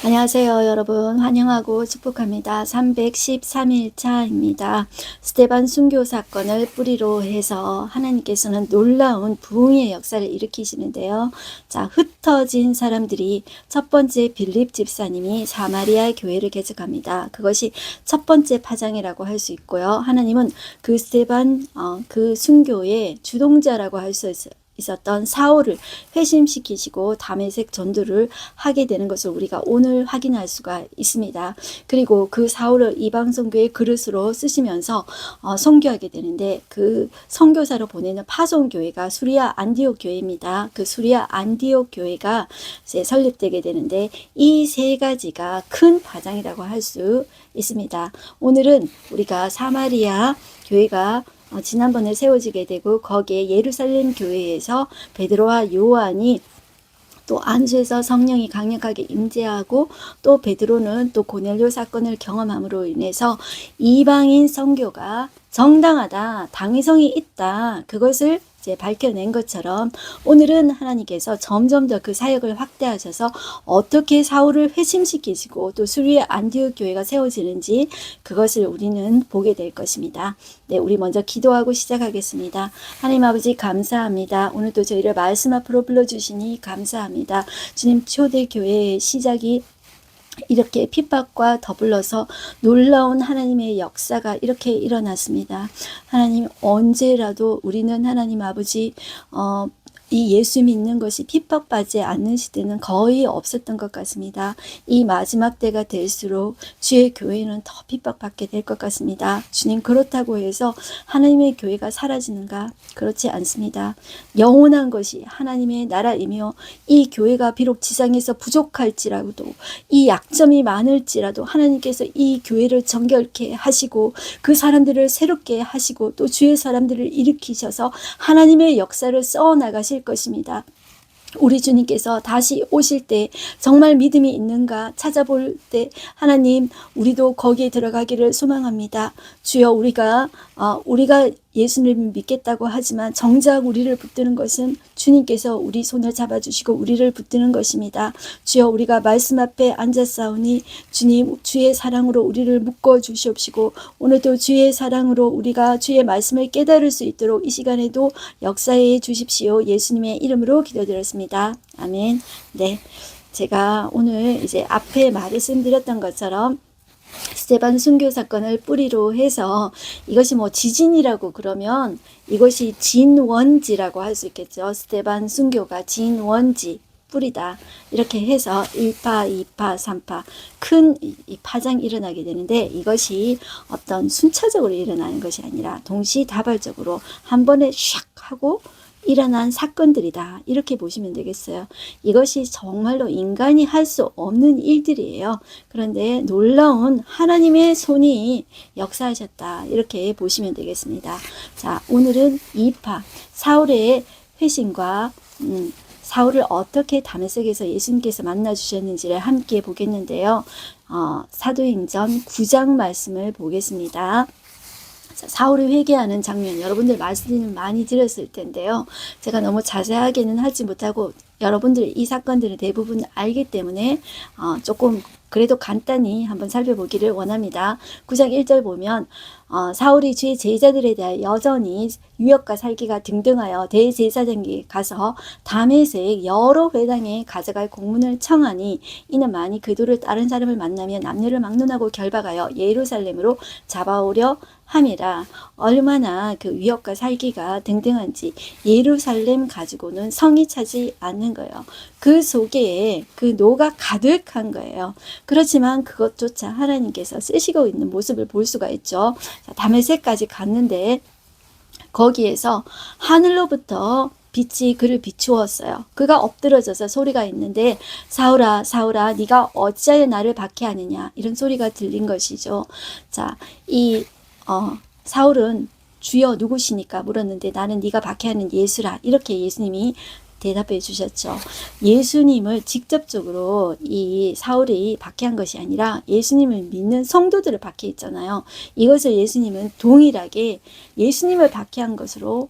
안녕하세요, 여러분. 환영하고 축복합니다. 313일차입니다. 스데반 순교 사건을 뿌리로 해서 하나님께서는 놀라운 부흥의 역사를 일으키시는데요. 자, 흩어진 사람들이 첫 번째 빌립 집사님이 사마리아 교회를 개척합니다. 그것이 첫 번째 파장이라고 할 수 있고요. 하나님은 그 스데반 그 순교의 주동자라고 할 수 있었던 사울을 회심시키시고 다메섹 전도를 하게 되는 것을 우리가 오늘 확인할 수가 있습니다. 그리고 그 사울을 이방 선교의 그릇으로 쓰시면서 선교하게 되는데, 그 선교사로 보내는 파송교회가 수리아 안디옥 교회입니다. 그 수리아 안디옥 교회가 이제 설립되게 되는데, 이 세 가지가 큰 파장이라고 할 수 있습니다. 오늘은 우리가 사마리아 교회가 지난번에 세워지게 되고, 거기에 예루살렘 교회에서 베드로와 요한이 또 안수에서 성령이 강력하게 임재하고, 또 베드로는 또 고넬료 사건을 경험함으로 인해서 이방인 선교가 정당하다, 당위성이 있다, 그것을 이제 밝혀낸 것처럼 오늘은 하나님께서 점점 더 그 사역을 확대하셔서 어떻게 사울을 회심시키시고 또 수리의 안디옥 교회가 세워지는지 그것을 우리는 보게 될 것입니다. 네, 우리 먼저 기도하고 시작하겠습니다. 하나님 아버지, 감사합니다. 오늘도 저희를 말씀 앞으로 불러주시니 감사합니다. 주님, 초대교회의 시작이 이렇게 핍박과 더불어서 놀라운 하나님의 역사가 이렇게 일어났습니다. 하나님, 언제라도 우리는 하나님 아버지 이 예수 믿는 것이 핍박받지 않는 시대는 거의 없었던 것 같습니다. 이 마지막 때가 될수록 주의 교회는 더 핍박받게 될 것 같습니다. 주님, 그렇다고 해서 하나님의 교회가 사라지는가? 그렇지 않습니다. 영원한 것이 하나님의 나라이며, 이 교회가 비록 지상에서 부족할지라도, 이 약점이 많을지라도 하나님께서 이 교회를 정결케 하시고 그 사람들을 새롭게 하시고 또 주의 사람들을 일으키셔서 하나님의 역사를 써나가실 것입니다. 우리 주님께서 다시 오실 때 정말 믿음이 있는가 찾아볼 때 하나님, 우리도 거기에 들어가기를 소망합니다. 주여, 우리가 예수님을 믿겠다고 하지만 정작 우리를 붙드는 것은 주님께서 우리 손을 잡아주시고 우리를 붙드는 것입니다. 주여, 우리가 말씀 앞에 앉았사오니 주님, 주의 사랑으로 우리를 묶어 주시옵시고 오늘도 주의 사랑으로 우리가 주의 말씀을 깨달을 수 있도록 이 시간에도 역사해 주십시오. 예수님의 이름으로 기도드렸습니다. 아멘. 네, 제가 오늘 이제 앞에 말씀드렸던 것처럼 스데반 순교 사건을 뿌리로 해서, 이것이 뭐 지진이라고 그러면 이것이 진원지라고 할 수 있겠죠. 스데반 순교가 진원지, 뿌리다, 이렇게 해서 1파, 2파, 3파 큰 이 파장이 일어나게 되는데, 이것이 어떤 순차적으로 일어나는 것이 아니라 동시다발적으로 한 번에 샥 하고 일어난 사건들이다, 이렇게 보시면 되겠어요. 이것이 정말로 인간이 할 수 없는 일들이에요. 그런데 놀라운 하나님의 손이 역사하셨다, 이렇게 보시면 되겠습니다. 자, 오늘은 2파 사울의 회심과 사울을 어떻게 다메섹에서 예수님께서 만나주셨는지를 함께 보겠는데요. 사도행전 9장 말씀을 보겠습니다. 사울이 회개하는 장면, 여러분들 말씀을 많이 들었을 텐데요. 제가 너무 자세하게는 하지 못하고 여러분들 이 사건들을 대부분 알기 때문에 조금 그래도 간단히 한번 살펴보기를 원합니다. 9장 1절 보면 사울이 주의 제자들에 대하여 여전히 유역과 살기가 등등하여 대제사장에게 가서 다메섹 여러 회당에 가져갈 공문을 청하니, 이는 많이 그도를 다른 사람을 만나면 남녀를 막론하고 결박하여 예루살렘으로 잡아오려 함이라. 얼마나 그 위협과 살기가 등등한지 예루살렘 가지고는 성이 차지 않는 거예요. 그 속에 그 노가 가득한 거예요. 그렇지만 그것조차 하나님께서 쓰시고 있는 모습을 볼 수가 있죠. 다메섹까지 갔는데 거기에서 하늘로부터 빛이 그를 비추었어요. 그가 엎드러져서 소리가 있는데, 사울아, 사울아, 네가 어찌하여 나를 박해하느냐, 이런 소리가 들린 것이죠. 자, 사울은 주여 누구시니까 물었는데, 나는 네가 박해하는 예수라, 이렇게 예수님이 대답해 주셨죠. 예수님을 직접적으로 이 사울이 박해한 것이 아니라 예수님을 믿는 성도들을 박해했잖아요. 이것을 예수님은 동일하게 예수님을 박해한 것으로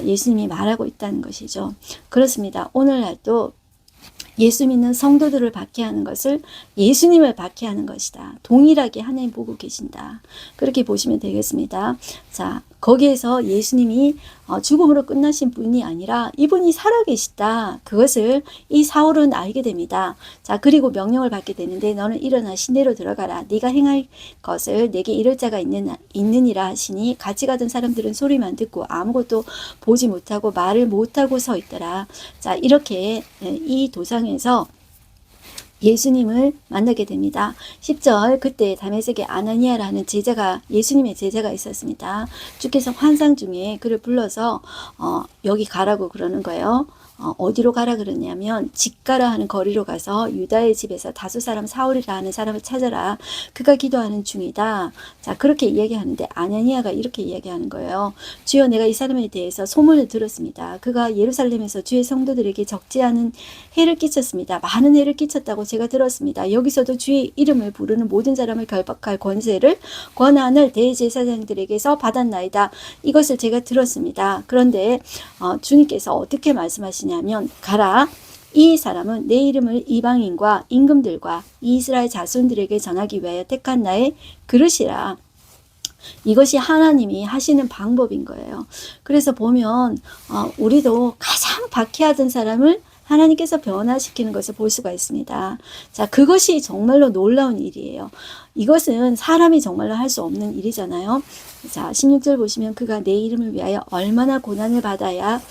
예수님이 말하고 있다는 것이죠. 그렇습니다. 오늘날도 예수 믿는 성도들을 박해하는 것을 예수님을 박해하는 것이다. 동일하게 하나님 보고 계신다. 그렇게 보시면 되겠습니다. 자, 거기에서 예수님이 죽음으로 끝나신 분이 아니라 이분이 살아계시다. 그것을 이 사울은 알게 됩니다. 자, 그리고 명령을 받게 되는데 너는 일어나 시내로 들어가라. 네가 행할 것을 내게 이를 자가 있느니라 하시니 같이 가던 사람들은 소리만 듣고 아무것도 보지 못하고 말을 못하고 서 있더라. 자, 이렇게 이 도상에서 예수님을 만나게 됩니다. 10절 그때 다메섹에 아나니아라는 제자가 예수님의 제자가 있었습니다. 주께서 환상 중에 그를 불러서 여기 가라고 그러는 거예요. 어디로 가라 그러냐면 직가라 하는 거리로 가서 유다의 집에서 다수 사람 사울이라 하는 사람을 찾아라. 그가 기도하는 중이다. 자, 그렇게 이야기하는데 아나니아가 이렇게 이야기하는 거예요. 주여, 내가 이 사람에 대해서 소문을 들었습니다. 그가 예루살렘에서 주의 성도들에게 적지 않은 해를 끼쳤습니다. 많은 해를 끼쳤다고 제가 들었습니다. 여기서도 주의 이름을 부르는 모든 사람을 결박할 권한을 대제사장들에게서 받았나이다. 이것을 제가 들었습니다. 그런데 주님께서 어떻게 말씀하시냐면 가라. 이 사람은 내 이름을 이방인과 임금들과 이스라엘 자손들에게 전하기 위하여 택한 나의 그릇이라. 이것이 하나님이 하시는 방법인 거예요. 그래서 보면 우리도 가장 박해하던 사람을 하나님께서 변화시키는 것을 볼 수가 있습니다. 자, 그것이 정말로 놀라운 일이에요. 이것은 사람이 정말로 할 수 없는 일이잖아요. 자, 16절 보시면 그가 내 이름을 위하여 얼마나 고난을 받아야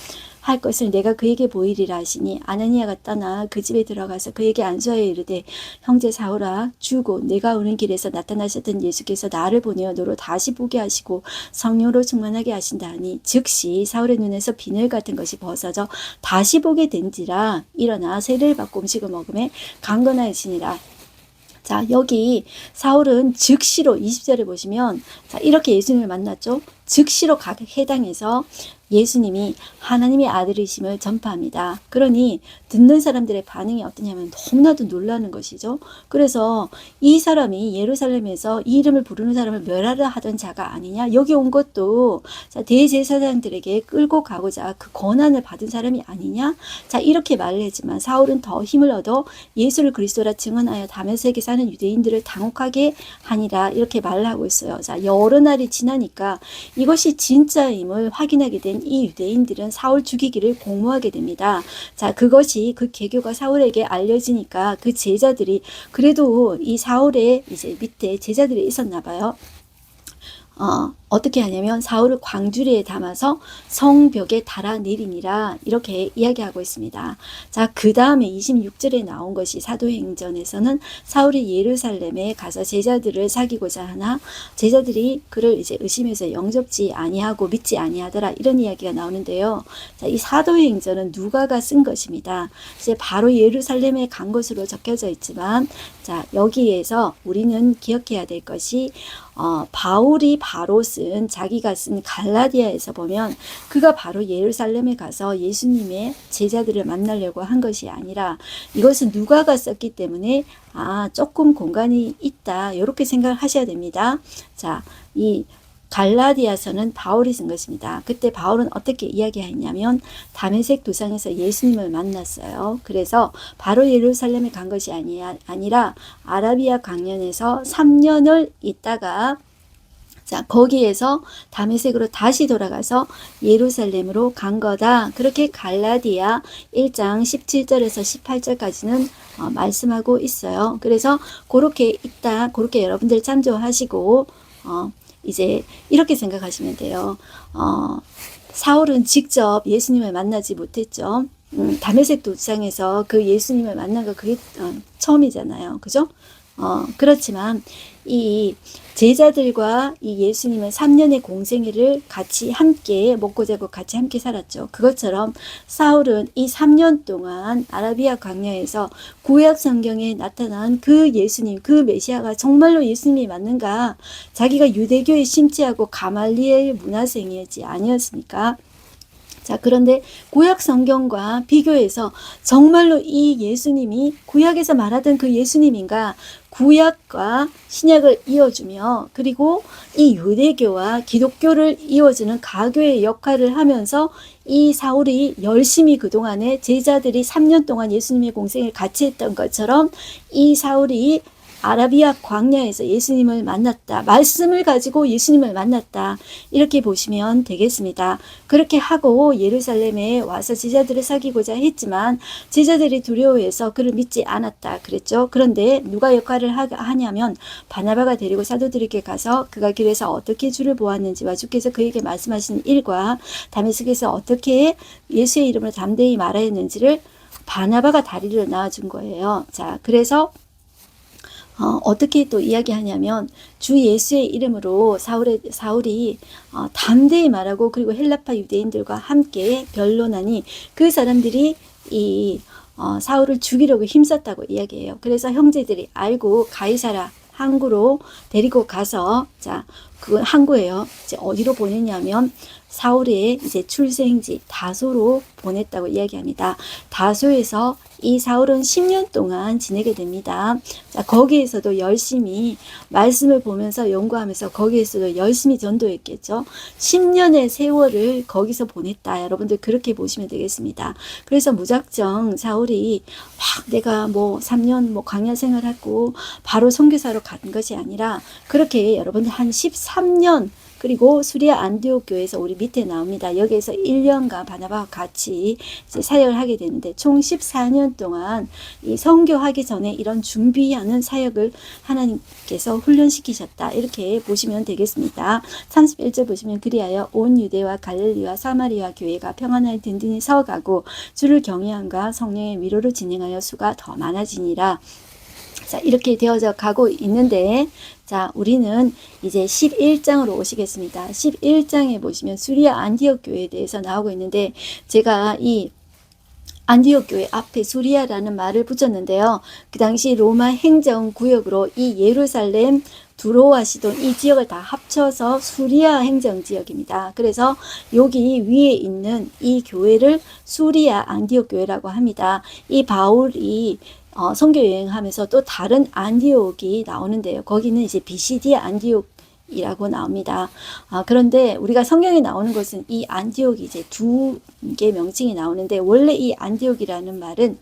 할 것을 내가 그에게 보이리라 하시니 아나니아가 떠나 그 집에 들어가서 그에게 안수하여 이르되 형제 사울아, 주고 내가 오는 길에서 나타나셨던 예수께서 나를 보내어 너로 다시 보게 하시고 성령으로 충만하게 하신다 하니 즉시 사울의 눈에서 비늘 같은 것이 벗어져 다시 보게 된지라. 일어나 세례를 받고 음식을 먹음에 강건하여지니라. 자, 여기 사울은 즉시로 20절에 보시면 자, 이렇게 예수님을 만났죠. 즉시로 각 해당에서 예수님이 하나님의 아들이심을 전파합니다. 그러니 듣는 사람들의 반응이 어떠냐면 너무나도 놀라는 것이죠. 그래서 이 사람이 예루살렘에서 이 이름을 부르는 사람을 멸하려 하던 자가 아니냐. 여기 온 것도 자, 대제사장들에게 끌고 가고자 그 권한을 받은 사람이 아니냐. 자, 이렇게 말을 했지만 사울은 더 힘을 얻어 예수를 그리스도라 증언하여 다메섹에 사는 유대인들을 당혹하게 하니라. 이렇게 말을 하고 있어요. 자, 여러 날이 지나니까 이것이 진짜임을 확인하게 된 이 유대인들은 사울 죽이기를 공모하게 됩니다. 자, 그것이 그 계교가 사울에게 알려지니까 그 제자들이 그래도 이 사울의 이제 밑에 제자들이 있었나 봐요. 어떻게 하냐면 사울을 광주리에 담아서 성벽에 달아내리니라 이렇게 이야기하고 있습니다. 자, 그 다음에 26절에 나온 것이 사도행전에서는 사울이 예루살렘에 가서 제자들을 사귀고자 하나 제자들이 그를 이제 의심해서 영접지 아니하고 믿지 아니하더라 이런 이야기가 나오는데요. 자, 이 사도행전은 누가가 쓴 것입니다. 이제 바로 예루살렘에 간 것으로 적혀져 있지만 자, 여기에서 우리는 기억해야 될 것이 바울이 바로 자기가 쓴 갈라디아에서 보면 그가 바로 예루살렘에 가서 예수님의 제자들을 만나려고 한 것이 아니라 이것은 누가가 썼기 때문에 조금 공간이 있다 이렇게 생각을 하셔야 됩니다. 자, 이 갈라디아서는 바울이 쓴 것입니다. 그때 바울은 어떻게 이야기했냐면 다메섹 도상에서 예수님을 만났어요. 그래서 바로 예루살렘에 간 것이 아니라 아라비아 강연에서 3년을 있다가 자, 거기에서 다메섹으로 다시 돌아가서 예루살렘으로 간 거다. 그렇게 갈라디아 1장 17절에서 18절까지는 말씀하고 있어요. 그래서 그렇게 여러분들 참조하시고 이제 이렇게 생각하시면 돼요. 사울은 직접 예수님을 만나지 못했죠. 다메섹 도상에서 그 예수님을 만난 거 그게 처음이잖아요. 그죠? 그렇지만 이 제자들과 이 예수님은 3년의 공생애를 같이 함께 먹고 자고 같이 함께 살았죠. 그것처럼 사울은 이 3년 동안 아라비아 광야에서 구약 성경에 나타난 그 예수님, 그 메시아가 정말로 예수님이 맞는가? 자기가 유대교에 심취하고 가말리엘 문화생이었지 아니었습니까? 자, 그런데 구약 성경과 비교해서 정말로 이 예수님이 구약에서 말하던 그 예수님인가, 구약과 신약을 이어주며 그리고 이 유대교와 기독교를 이어주는 가교의 역할을 하면서 이 사울이 열심히 그동안에 제자들이 3년 동안 예수님의 공생을 같이 했던 것처럼 이 사울이 아라비아 광야에서 예수님을 만났다. 말씀을 가지고 예수님을 만났다. 이렇게 보시면 되겠습니다. 그렇게 하고 예루살렘에 와서 제자들을 사귀고자 했지만 제자들이 두려워해서 그를 믿지 않았다. 그랬죠. 그런데 누가 역할을 하냐면 바나바가 데리고 사도들에게 가서 그가 길에서 어떻게 주를 보았는지와 주께서 그에게 말씀하신 일과 다메섹에서 어떻게 예수의 이름으로 담대히 말하였는지를 바나바가 다리를 놔준 거예요. 자, 그래서 어떻게 또 이야기하냐면 주 예수의 이름으로 사울이 담대히 말하고 그리고 헬라파 유대인들과 함께 변론하니 그 사람들이 이 사울을 죽이려고 힘썼다고 이야기해요. 그래서 형제들이 알고 가이사라 항구로 데리고 가서 자, 그건 항구예요. 이제 어디로 보냈냐면 사울의 이제 출생지 다소로 보냈다고 이야기합니다. 다소에서 이 사울은 10년 동안 지내게 됩니다. 자, 거기에서도 열심히 말씀을 보면서 연구하면서 거기에서도 열심히 전도했겠죠. 10년의 세월을 거기서 보냈다. 여러분들 그렇게 보시면 되겠습니다. 그래서 무작정 사울이 막 내가 뭐 3년 뭐 광야 생활하고 바로 선교사로 간 것이 아니라 그렇게 여러분들 한 13년 그리고 수리아 안디옥 교회에서 우리 밑에 나옵니다. 여기에서 1년간 바나바와 같이 이제 사역을 하게 되는데 총 14년 동안 이 선교하기 전에 이런 준비하는 사역을 하나님께서 훈련시키셨다. 이렇게 보시면 되겠습니다. 31절 보시면 그리하여 온 유대와 갈릴리와 사마리아 교회가 평안하게 든든히 서가고 주를 경외함과 성령의 위로를 진행하여 수가 더 많아지니라. 자, 이렇게 되어져 가고 있는데 자, 우리는 이제 11장으로 오시겠습니다. 11장에 보시면 수리아 안디옥 교회에 대해서 나오고 있는데 제가 이 안디옥 교회 앞에 수리아라는 말을 붙였는데요. 그 당시 로마 행정구역으로 이 예루살렘 두로와 시돈 이 지역을 다 합쳐서 수리아 행정지역입니다. 그래서 여기 위에 있는 이 교회를 수리아 안디옥 교회라고 합니다. 이 바울이 선교 여행하면서 또 다른 안디옥이 나오는데요. 거기는 이제 비시디아 안디옥이라고 나옵니다. 그런데 우리가 성경에 나오는 것은 이 안디옥이 이제 두 개 명칭이 나오는데 원래 이 안디옥이라는 말은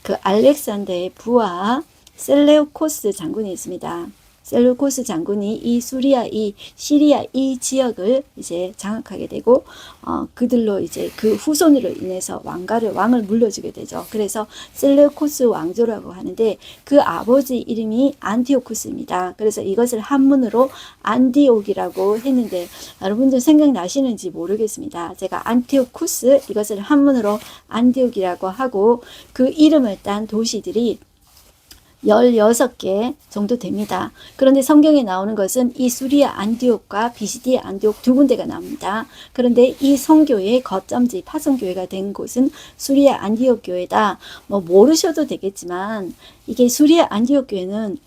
그 알렉산더의 부하 셀레우코스 장군이 있습니다. 셀루코스 장군이 이 시리아 이 지역을 이제 장악하게 되고 그들로 이제 그 후손으로 인해서 왕을 물려주게 되죠. 그래서 셀루코스 왕조라고 하는데 그 아버지 이름이 안티오쿠스입니다. 그래서 이것을 한문으로 안디옥이라고 했는데 여러분들 생각나시는지 모르겠습니다. 제가 안티오쿠스 이것을 한문으로 안디옥이라고 하고 그 이름을 딴 도시들이 16개 정도 됩니다. 그런데 성경에 나오는 것은 이 수리아 안디옥과 비시디아 안디옥 두 군데가 나옵니다. 그런데 이 성교의 거점지 파송교회가 된 곳은 수리아 안디옥 교회다. 뭐 모르셔도 되겠지만 이게 수리아 안디옥 교회는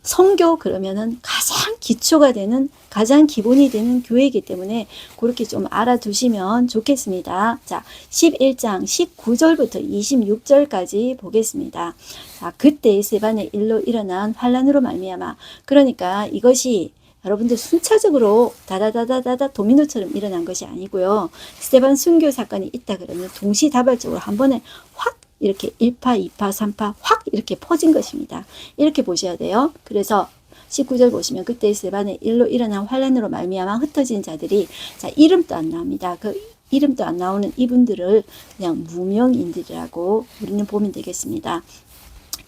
성교 그러면은 가장 기초가 되는 가장 기본이 되는 교회이기 때문에 그렇게 좀 알아두시면 좋겠습니다. 자, 11장 19절부터 26절까지 보겠습니다. 자, 그때 스데반의 일로 일어난 환란으로 말미암아 그러니까 이것이 여러분들 순차적으로 다다다다다다 도미노처럼 일어난 것이 아니고요. 스데반 순교 사건이 있다 그러면 동시다발적으로 한 번에 확 이렇게 1파, 2파, 3파 확 이렇게 퍼진 것입니다. 이렇게 보셔야 돼요. 그래서 19절 보시면 그때 스데반의 일로 일어난 환란으로 말미암아 흩어진 자들이 자 이름도 안 나옵니다. 그 이름도 안 나오는 이분들을 그냥 무명인들이라고 우리는 보면 되겠습니다.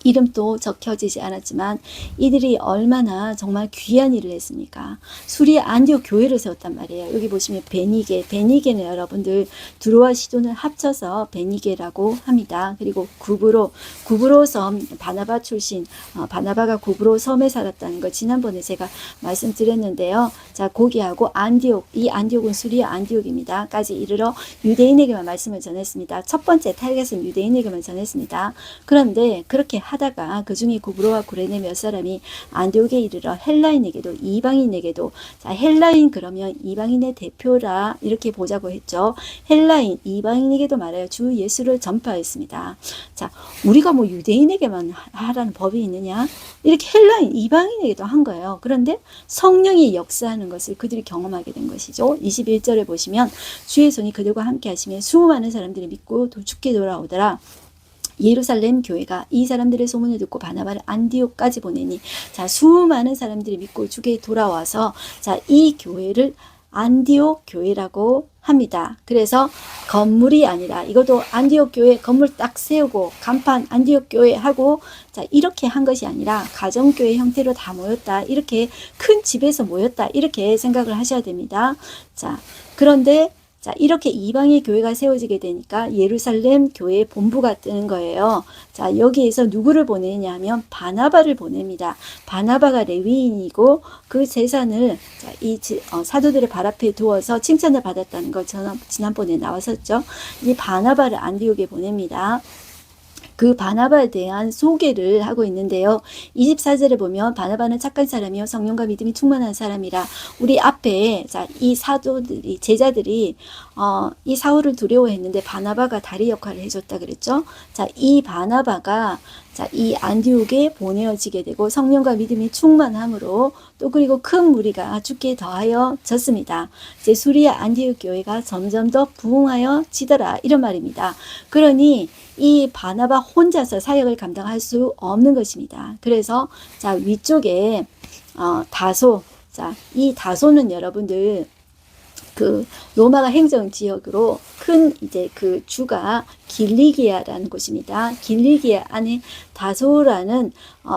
이름도 적혀지지 않았지만 이들이 얼마나 정말 귀한 일을 했습니까? 수리아 안디옥 교회를 세웠단 말이에요. 여기 보시면 베니게는 여러분들 두로와 시돈을 합쳐서 베니게라고 합니다. 그리고 구브로 섬 바나바 출신 바나바가 구브로 섬에 살았다는 거 지난번에 제가 말씀드렸는데요. 자 거기하고 안디옥 이 안디옥은 수리아 안디옥입니다. 까지 이르러 유대인에게만 말씀을 전했습니다. 첫 번째 타겟은 유대인에게만 전했습니다. 그런데 그렇게 하다가 그 중에 구브로와 구레네 몇 사람이 안디옥에 이르러 헬라인에게도 이방인에게도, 자, 헬라인 그러면 이방인의 대표라 이렇게 보자고 했죠. 헬라인 이방인에게도 말하여 주 예수를 전파했습니다. 자, 우리가 뭐 유대인에게만 하라는 법이 있느냐? 이렇게 헬라인 이방인에게도 한 거예요. 그런데 성령이 역사하는 것을 그들이 경험하게 된 것이죠. 21절에 보시면 주의 손이 그들과 함께 하시며 수많은 사람들이 믿고 죽게 돌아오더라. 예루살렘 교회가 이 사람들의 소문을 듣고 바나바를 안디옥까지 보내니, 자, 수많은 사람들이 믿고 주게 돌아와서, 자, 이 교회를 안디옥 교회라고 합니다. 그래서 건물이 아니라 이것도 안디옥 교회 건물 딱 세우고 간판 안디옥 교회 하고, 자, 이렇게 한 것이 아니라 가정교회 형태로 다 모였다, 이렇게 큰 집에서 모였다, 이렇게 생각을 하셔야 됩니다. 자, 그런데 자, 이렇게 이방의 교회가 세워지게 되니까 예루살렘 교회의 본부가 뜨는 거예요. 자, 여기에서 누구를 보내냐 하면 바나바를 보냅니다. 바나바가 레위인이고 그 재산을, 자, 이 사도들의 발 앞에 두어서 칭찬을 받았다는 거 지난번에 나왔었죠. 이 바나바를 안디옥에 보냅니다. 그 바나바에 대한 소개를 하고 있는데요. 24절에 보면 바나바는 착한 사람이요 성령과 믿음이 충만한 사람이라. 우리 앞에, 자, 이 사도들이, 제자들이 이 사울을 두려워했는데 바나바가 다리 역할을 해줬다 그랬죠. 자, 이 바나바가, 자, 이 안디옥에 보내어지게 되고 성령과 믿음이 충만함으로 또 그리고 큰 무리가 죽게 더하여 졌습니다. 이제 수리아 안디옥 교회가 점점 더 부흥하여 지더라, 이런 말입니다. 그러니 이 바나바 혼자서 사역을 감당할 수 없는 것입니다. 그래서, 자, 위쪽에 다소, 자, 이 다소는 여러분들 그 로마가 행정 지역으로 큰 이제 그 주가 길리기아라는 곳입니다. 길리기아 안에 다소라는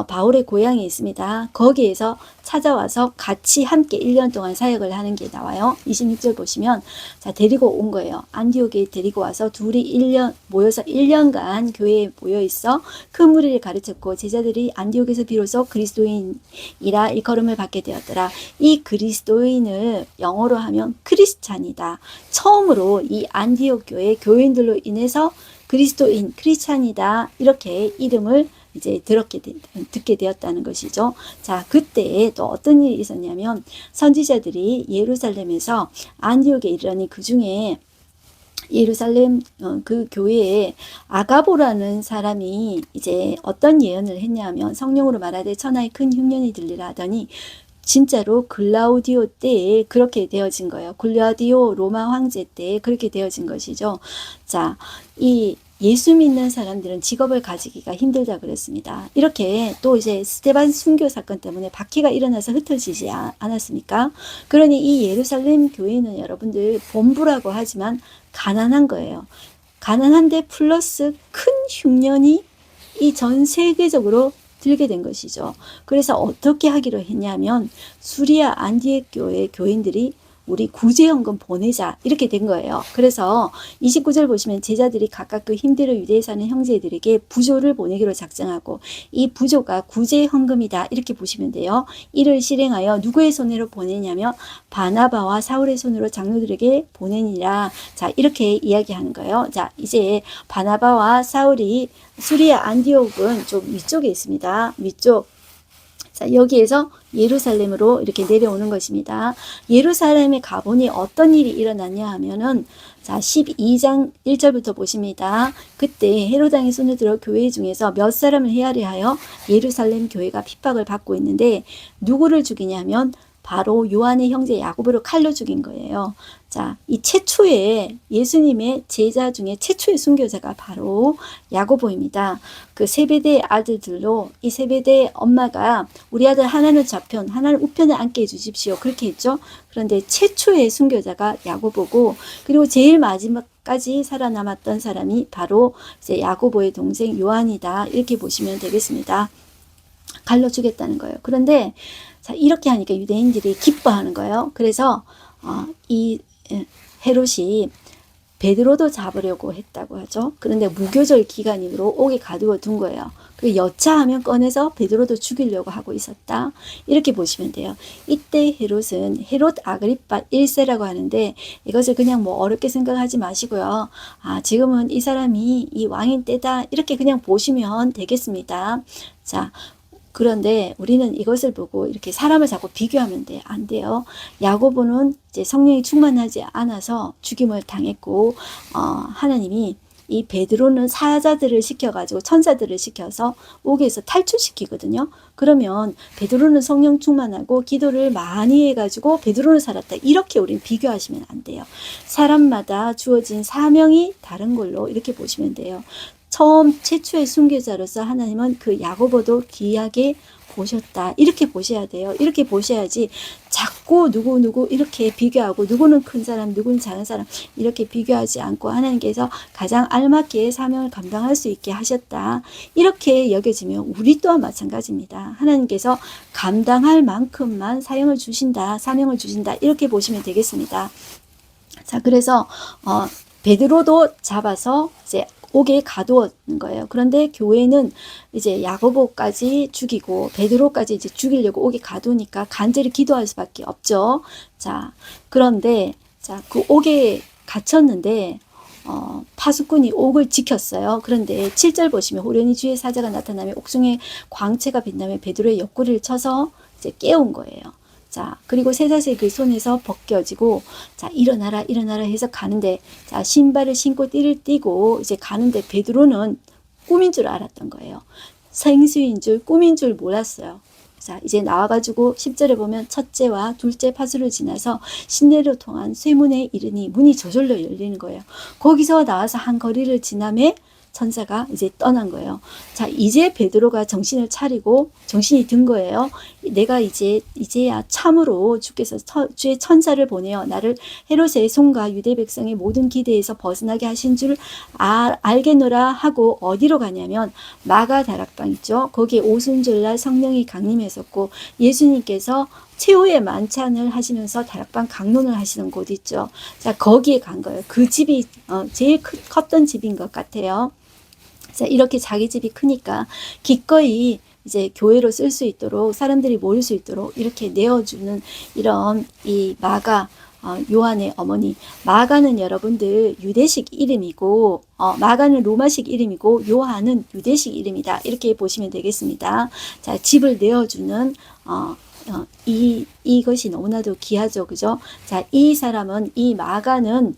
바울의 고향이 있습니다. 거기에서 찾아와서 같이 함께 1년 동안 사역을 하는 게 나와요. 26절 보시면, 자, 데리고 온 거예요. 안디옥에 데리고 와서 둘이 모여서 1년간 교회에 모여 있어 큰 무리를 가르쳤고 제자들이 안디옥에서 비로소 그리스도인이라 일컬음을 받게 되었더라. 이 그리스도인을 영어로 하면 크리스찬이다. 처음으로 이 안디옥 교회 교인들로 인해서 그리스도인, 크리스찬이다, 이렇게 이름을 이제 듣게 되었다는 것이죠. 자, 그때 또 어떤 일이 있었냐면 선지자들이 예루살렘에서 안디옥에 이르러니 그 중에 예루살렘 그 교회에 아가보라는 사람이 이제 어떤 예언을 했냐면 성령으로 말하되 천하에 큰 흉년이 들리라 하더니 진짜로 글라우디오 때에 그렇게 되어진 거예요. 글라우디오 로마 황제 때에 그렇게 되어진 것이죠. 자, 이 예수 믿는 사람들은 직업을 가지기가 힘들다 그랬습니다. 이렇게 또 이제 스데반 순교 사건 때문에 박해가 일어나서 흩어지지 않았습니까? 그러니 이 예루살렘 교회는 여러분들 본부라고 하지만 가난한 거예요. 가난한데 플러스 큰 흉년이 이 전 세계적으로 들게 된 것이죠. 그래서 어떻게 하기로 했냐면 수리아 안디옥 교회 교인들이 우리 구제연금 보내자, 이렇게 된 거예요. 그래서 29절 보시면 제자들이 각각 그 힘들어 유대에 사는 형제들에게 부조를 보내기로 작정하고 이 부조가 구제헌금이다, 이렇게 보시면 돼요. 이를 실행하여 누구의 손으로 보내냐면 바나바와 사울의 손으로 장로들에게 보내니라. 자, 이렇게 이야기하는 거예요. 자, 이제 바나바와 사울이 수리아 안디옥은 좀 위쪽에 있습니다. 위쪽. 자, 여기에서 예루살렘으로 이렇게 내려오는 것입니다. 예루살렘에 가보니 어떤 일이 일어났냐 하면은, 자, 12장 1절부터 보십니다. 그때 헤롯 왕이 손을 들어 교회 중에서 몇 사람을 헤아려 하여 예루살렘 교회가 핍박을 받고 있는데 누구를 죽이냐면 바로 요한의 형제 야고보를 칼로 죽인 거예요. 자, 이 최초의 예수님의 제자 중에 최초의 순교자가 바로 야고보입니다. 그 세베대의 아들들로 이 세베대의 엄마가 우리 아들 하나는 좌편, 하나는 우편에 앉게 해주십시오, 그렇게 했죠. 그런데 최초의 순교자가 야고보고, 그리고 제일 마지막까지 살아남았던 사람이 바로 이제 야고보의 동생 요한이다, 이렇게 보시면 되겠습니다. 칼로 죽였다는 거예요. 그런데 자, 이렇게 하니까 유대인들이 기뻐하는 거예요. 그래서 이 헤롯이 베드로도 잡으려고 했다고 하죠. 그런데 무교절 기간으로 옥에 가두어 둔 거예요. 그 여차하면 꺼내서 베드로도 죽이려고 하고 있었다. 이렇게 보시면 돼요. 이때 헤롯은 헤롯 아그리파 1세라고 하는데 이것을 그냥 뭐 어렵게 생각하지 마시고요. 아, 지금은 이 사람이 이 왕인 때다. 이렇게 그냥 보시면 되겠습니다. 자, 그런데 우리는 이것을 보고 이렇게 사람을 자꾸 비교하면 안 돼요. 야고보는 이제 성령이 충만하지 않아서 죽임을 당했고, 하나님이 이 베드로는 사자들을 시켜가지고 천사들을 시켜서 옥에서 탈출시키거든요. 그러면 베드로는 성령 충만하고 기도를 많이 해가지고 베드로는 살았다. 이렇게 우린 비교하시면 안 돼요. 사람마다 주어진 사명이 다른 걸로 이렇게 보시면 돼요. 최초의 순교자로서 하나님은 그 야고보도 귀하게 보셨다. 이렇게 보셔야 돼요. 이렇게 보셔야지 자꾸 누구 이렇게 비교하고 누구는 큰 사람, 누구는 작은 사람 이렇게 비교하지 않고 하나님께서 가장 알맞게 사명을 감당할 수 있게 하셨다. 이렇게 여겨지면 우리 또한 마찬가지입니다. 하나님께서 감당할 만큼만 사명을 주신다. 이렇게 보시면 되겠습니다. 자, 그래서 베드로도 잡아서 이제 옥에 가두었는 거예요. 그런데 교회는 이제 야고보까지 죽이고 베드로까지 이제 죽이려고 옥에 가두니까 간절히 기도할 수밖에 없죠. 자, 그런데 그 옥에 갇혔는데 파수꾼이 옥을 지켰어요. 그런데 7절 보시면 호련히 주의 사자가 나타나며 옥중에 광채가 빛나며 베드로의 옆구리를 쳐서 이제 깨운 거예요. 자, 그리고 쇠사슬이 그 손에서 벗겨지고, 자, 일어나라 해서 가는데, 자, 신발을 신고 띠를 띠고, 이제 가는데, 베드로는 꿈인 줄 알았던 거예요. 생수인 줄, 꿈인 줄 몰랐어요. 자, 이제 나와가지고 10절에 보면 첫째와 둘째 파수를 지나서 시내로 통한 쇠문에 이르니 문이 저절로 열리는 거예요. 거기서 나와서 한 거리를 지나매 천사가 이제 떠난 거예요. 자, 이제 베드로가 정신을 차리고 정신이 든 거예요. 내가 이제야 참으로 주께서 주의 천사를 보내어 나를 헤롯의 손과 유대 백성의 모든 기대에서 벗어나게 하신 줄 알겠노라 하고 어디로 가냐면 마가 다락방 있죠. 거기에 오순절날 성령이 강림했었고 예수님께서 최후의 만찬을 하시면서 다락방 강론을 하시는 곳 있죠. 자, 거기에 간 거예요. 그 집이 제일 컸던 집인 것 같아요. 자, 이렇게 자기 집이 크니까 기꺼이 이제 교회로 쓸 수 있도록 사람들이 모일 수 있도록 이렇게 내어주는 이런 이 마가 요한의 어머니. 마가는 여러분들 유대식 이름이고 마가는 로마식 이름이고 요한은 유대식 이름이다. 이렇게 보시면 되겠습니다. 자, 집을 내어주는 이것이 너무나도 귀하죠. 그죠? 자, 이 사람은, 이 마가는,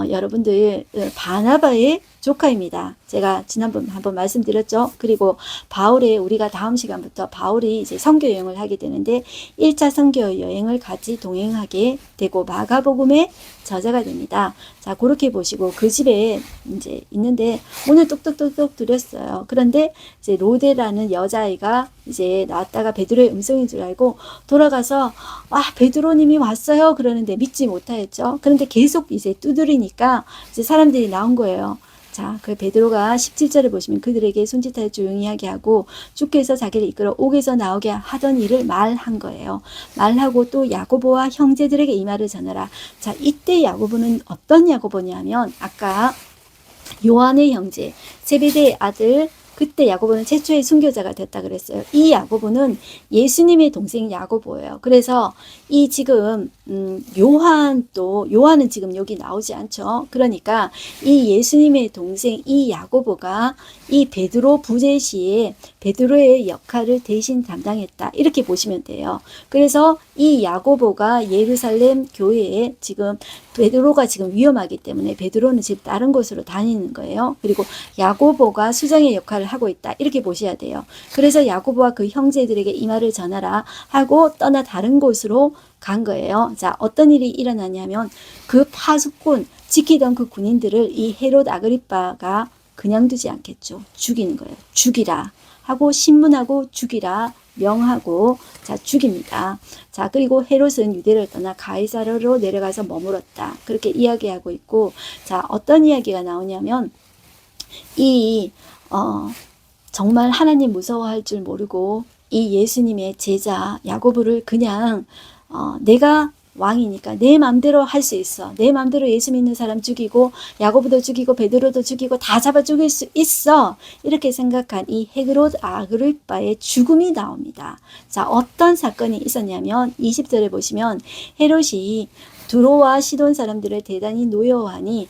여러분들, 바나바의 조카입니다. 제가 지난번 한번 말씀드렸죠. 그리고 우리가 다음 시간부터 바울이 이제 선교 여행을 하게 되는데, 1차 선교 여행을 같이 동행하게 되고, 마가복음의 저자가 됩니다. 자, 그렇게 보시고, 그 집에 이제 있는데, 오늘 똑똑똑똑 드렸어요. 그런데 이제 로데라는 여자아이가 이제 나왔다가 베드로의 음성인 줄 알고 돌아가서 베드로님이 왔어요. 그러는데 믿지 못하였죠. 그런데 계속 이제 두드리니까 이제 사람들이 나온 거예요. 자, 그 베드로가 17절을 보시면 그들에게 손짓하여 조용히 하게 하고 주께서 자기를 이끌어 옥에서 나오게 하던 일을 말한 거예요. 말하고 또 야고보와 형제들에게 이 말을 전하라. 자, 이때 야고보는 어떤 야고보냐면 아까 요한의 형제, 제베데의 아들, 그때 야고보는 최초의 순교자가 됐다 그랬어요. 이 야고보는 예수님의 동생 야고보예요. 그래서 이 지금 요한은 지금 여기 나오지 않죠. 그러니까 이 예수님의 동생 이 야고보가 이 베드로 부재 시에 베드로의 역할을 대신 담당했다. 이렇게 보시면 돼요. 그래서 이 야고보가 예루살렘 교회에 지금 베드로가 지금 위험하기 때문에 베드로는 지금 다른 곳으로 다니는 거예요. 그리고 야고보가 수장의 역할을 하고 있다. 이렇게 보셔야 돼요. 그래서 야고보와 그 형제들에게 이 말을 전하라 하고 떠나 다른 곳으로 간 거예요. 자, 어떤 일이 일어나냐면 그 파수꾼 지키던 그 군인들을 이 헤롯 아그리빠가 그냥 두지 않겠죠. 죽이는 거예요. 죽이라 하고 신문하고 죽이라 명하고 자 죽입니다. 자, 그리고 헤롯은 유대를 떠나 가이사르로 내려가서 머물었다. 그렇게 이야기하고 있고, 자, 어떤 이야기가 나오냐면 정말 하나님 무서워할 줄 모르고 이 예수님의 제자 야고보를 그냥 내가 왕이니까 내 맘대로 할 수 있어. 내 맘대로 예수 믿는 사람 죽이고 야고보도 죽이고 베드로도 죽이고 다 잡아 죽일 수 있어. 이렇게 생각한 이 헤롯 아그리빠의 죽음이 나옵니다. 자, 어떤 사건이 있었냐면 20절에 보시면 헤롯이 두로와 시돈 사람들을 대단히 노여워하니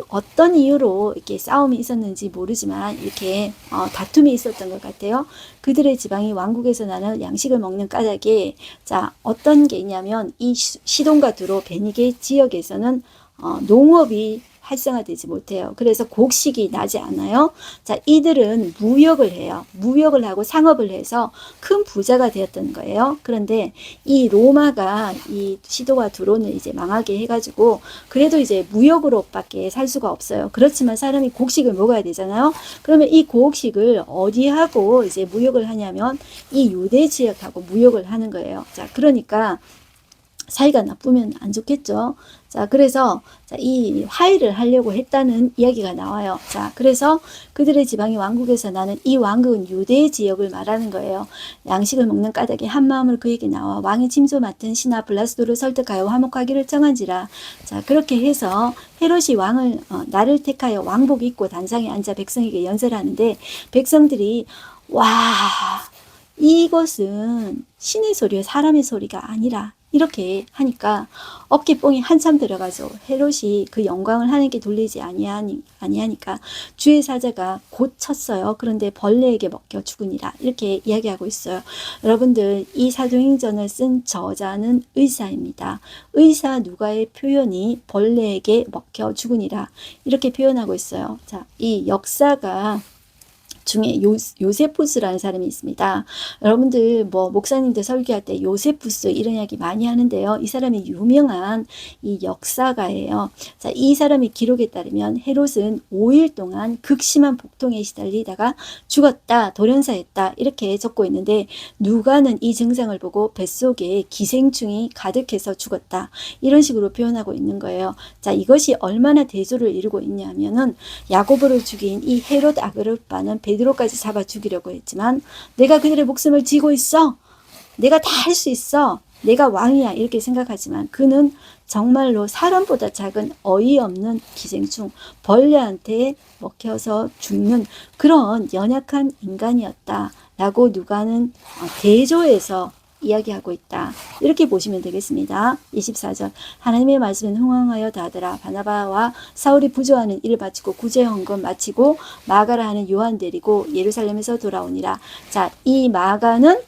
어떤 이유로 이렇게 싸움이 있었는지 모르지만 이렇게 다툼이 있었던 것 같아요. 그들의 지방이 왕국에서 나는 양식을 먹는 까닭에 자, 어떤 게 있냐면 이 시돈과 두로 베니게 지역에서는 농업이 활성화되지 못해요. 그래서 곡식이 나지 않아요. 자, 이들은 무역을 해요. 무역을 하고 상업을 해서 큰 부자가 되었던 거예요. 그런데 이 로마가 이 시도와 두로는 이제 망하게 해가지고 그래도 이제 무역으로밖에 살 수가 없어요. 그렇지만 사람이 곡식을 먹어야 되잖아요. 그러면 이 곡식을 어디하고 이제 무역을 하냐면 이 유대 지역하고 무역을 하는 거예요. 자, 그러니까 사이가 나쁘면 안 좋겠죠. 자, 그래서 이 화해를 하려고 했다는 이야기가 나와요. 자, 그래서 그들의 지방이 왕국에서 나는 이 왕국은 유대 지역을 말하는 거예요. 양식을 먹는 까닭에 한 마음으로 그에게 나와 왕의 침소 맡은 신하 블라스도를 설득하여 화목하기를 정한지라. 자, 그렇게 해서 헤롯이 왕을 나를 택하여 왕복 입고 단상에 앉아 백성에게 연설하는데 백성들이 와, 이것은 신의 소리요 사람의 소리가 아니라 이렇게 하니까 어깨뽕이 한참 들어가죠. 헤롯이 그 영광을 하나님께 돌리지 아니하니까 주의 사자가 곧 쳤어요. 그런데 벌레에게 먹혀 죽으니라. 이렇게 이야기하고 있어요. 여러분들 이 사도행전을 쓴 저자는 의사입니다. 의사 누가의 표현이 벌레에게 먹혀 죽으니라. 이렇게 표현하고 있어요. 자, 이 역사가 중에 요세푸스라는 사람이 있습니다. 여러분들 목사님들 설교할 때 요세푸스 이런 이야기 많이 하는데요. 이 사람이 유명한 이 역사가예요. 자, 이 사람의 기록에 따르면 헤롯은 5일 동안 극심한 복통에 시달리다가 죽었다, 돌연사했다 이렇게 적고 있는데 누가는 이 증상을 보고 뱃속에 기생충이 가득해서 죽었다 이런 식으로 표현하고 있는 거예요. 자, 이것이 얼마나 대조를 이루고 있냐면은 야고보를 죽인 이 헤롯 아그리빠는 베드로까지 잡아 죽이려고 했지만 내가 그들의 목숨을 쥐고 있어. 내가 다 할 수 있어. 내가 왕이야. 이렇게 생각하지만 그는 정말로 사람보다 작은 어이없는 기생충, 벌레한테 먹혀서 죽는 그런 연약한 인간이었다라고 누가는 대조해서 이야기하고 있다. 이렇게 보시면 되겠습니다. 24절 하나님의 말씀은 흥황하여 다하더라. 바나바와 사울이 부조하는 일을 마치고 구제헌금 마치고 마가라 하는 요한 데리고 예루살렘에서 돌아오니라. 자, 이 마가는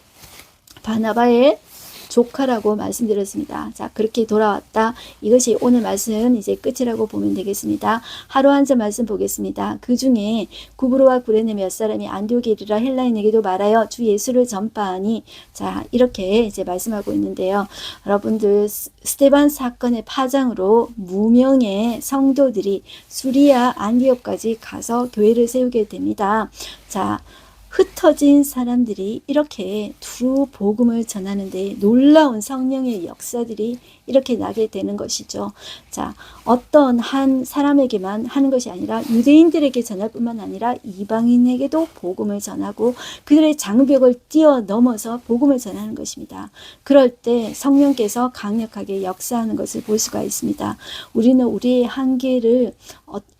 바나바의 조카라고 말씀드렸습니다. 자, 그렇게 돌아왔다. 이것이 오늘 말씀 이제 끝이라고 보면 되겠습니다. 하루 한 절 말씀 보겠습니다. 그 중에 구브로와 구레네 몇 사람이 안디옥에 이르러 헬라인에게도 말하여 주 예수를 전파하니 자, 이렇게 이제 말씀하고 있는데요. 여러분들 스데반 사건의 파장으로 무명의 성도들이 수리아 안디옥까지 가서 교회를 세우게 됩니다. 자, 흩어진 사람들이 이렇게 두루 복음을 전하는데 놀라운 성령의 역사들이 이렇게 나게 되는 것이죠. 자, 어떤 한 사람에게만 하는 것이 아니라 유대인들에게 전할 뿐만 아니라 이방인에게도 복음을 전하고 그들의 장벽을 뛰어넘어서 복음을 전하는 것입니다. 그럴 때 성령께서 강력하게 역사하는 것을 볼 수가 있습니다. 우리는 우리의 한계를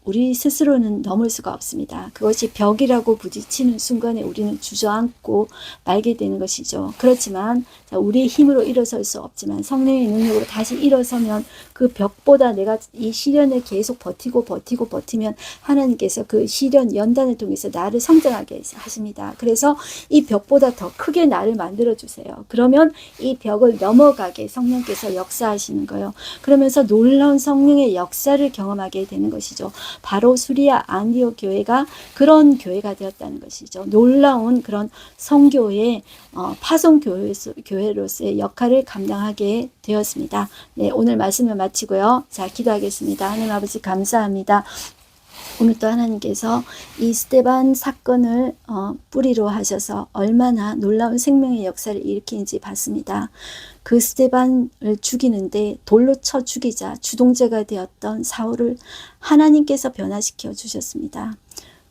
우리 스스로는 넘을 수가 없습니다. 그것이 벽이라고 부딪히는 순간에 우리는 주저앉고 말게 되는 것이죠. 그렇지만 우리의 힘으로 일어설 수 없지만 성령의 능력으로 다시 일어서면 그 벽보다 내가 이 시련을 계속 버티면 하나님께서 그 시련 연단을 통해서 나를 성장하게 하십니다. 그래서 이 벽보다 더 크게 나를 만들어 주세요. 그러면 이 벽을 넘어가게 성령께서 역사하시는 거예요. 그러면서 놀라운 성령의 역사를 경험하게 되는 것이죠. 바로 수리아 안디옥 교회가 그런 교회가 되었다는 것이죠. 놀라운 그런 성교의 파송 교회로서의 역할을 감당하게 되었습니다. 네, 오늘 말씀을 마치고요. 자, 기도하겠습니다. 하나님 아버지 감사합니다. 오늘 또 하나님께서 이 스데반 사건을 뿌리로 하셔서 얼마나 놀라운 생명의 역사를 일으키는지 봤습니다. 그 스데반을 죽이는데 돌로 쳐 죽이자 주동자가 되었던 사울을 하나님께서 변화시켜 주셨습니다.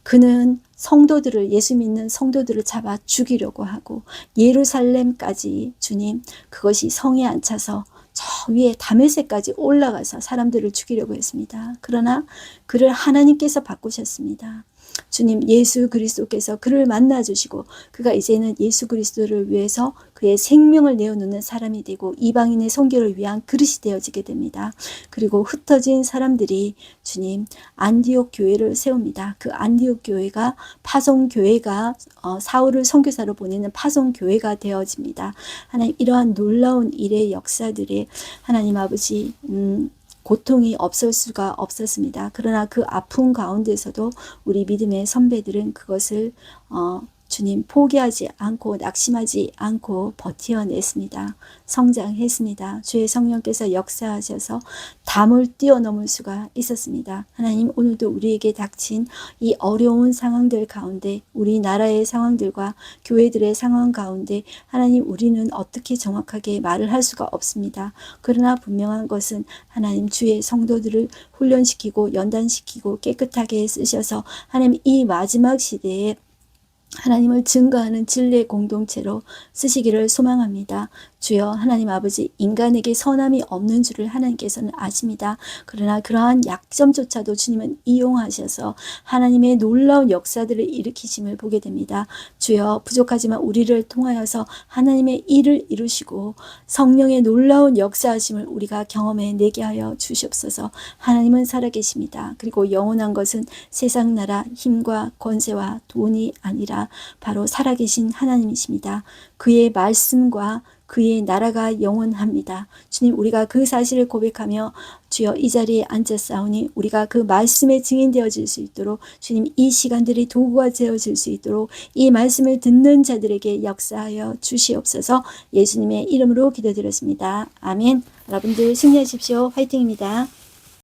그는 성도들을 예수 믿는 성도들을 잡아 죽이려고 하고 예루살렘까지 주님 그것이 성에 안 차서 저 위에 다메섹까지 올라가서 사람들을 죽이려고 했습니다. 그러나 그를 하나님께서 바꾸셨습니다. 주님 예수 그리스도께서 그를 만나주시고 그가 이제는 예수 그리스도를 위해서 그의 생명을 내어놓는 사람이 되고 이방인의 선교를 위한 그릇이 되어지게 됩니다. 그리고 흩어진 사람들이 주님 안디옥 교회를 세웁니다. 그 안디옥 교회가 파송교회가 사울을 선교사로 보내는 파송교회가 되어집니다. 하나님 이러한 놀라운 일의 역사들이 하나님 아버지 고통이 없을 수가 없었습니다. 그러나 그 아픔 가운데서도 우리 믿음의 선배들은 그것을 주님 포기하지 않고 낙심하지 않고 버텨냈습니다. 성장했습니다. 주의 성령께서 역사하셔서 담을 뛰어넘을 수가 있었습니다. 하나님 오늘도 우리에게 닥친 이 어려운 상황들 가운데 우리나라의 상황들과 교회들의 상황 가운데 하나님 우리는 어떻게 정확하게 말을 할 수가 없습니다. 그러나 분명한 것은 하나님 주의 성도들을 훈련시키고 연단시키고 깨끗하게 쓰셔서 하나님 이 마지막 시대에 하나님을 증거하는 진리의 공동체로 쓰시기를 소망합니다. 주여 하나님 아버지 인간에게 선함이 없는 줄을 하나님께서는 아십니다. 그러나 그러한 약점조차도 주님은 이용하셔서 하나님의 놀라운 역사들을 일으키심을 보게 됩니다. 주여 부족하지만 우리를 통하여서 하나님의 일을 이루시고 성령의 놀라운 역사하심을 우리가 경험해내게 하여 주시옵소서. 하나님은 살아계십니다. 그리고 영원한 것은 세상 나라 힘과 권세와 돈이 아니라 바로 살아계신 하나님이십니다. 그의 말씀과 그의 나라가 영원합니다. 주님 우리가 그 사실을 고백하며 주여 이 자리에 앉았사오니 우리가 그 말씀에 증인되어질 수 있도록 주님 이 시간들이 도구가 되어질 수 있도록 이 말씀을 듣는 자들에게 역사하여 주시옵소서. 예수님의 이름으로 기도드렸습니다. 아멘. 여러분들 승리하십시오. 화이팅입니다.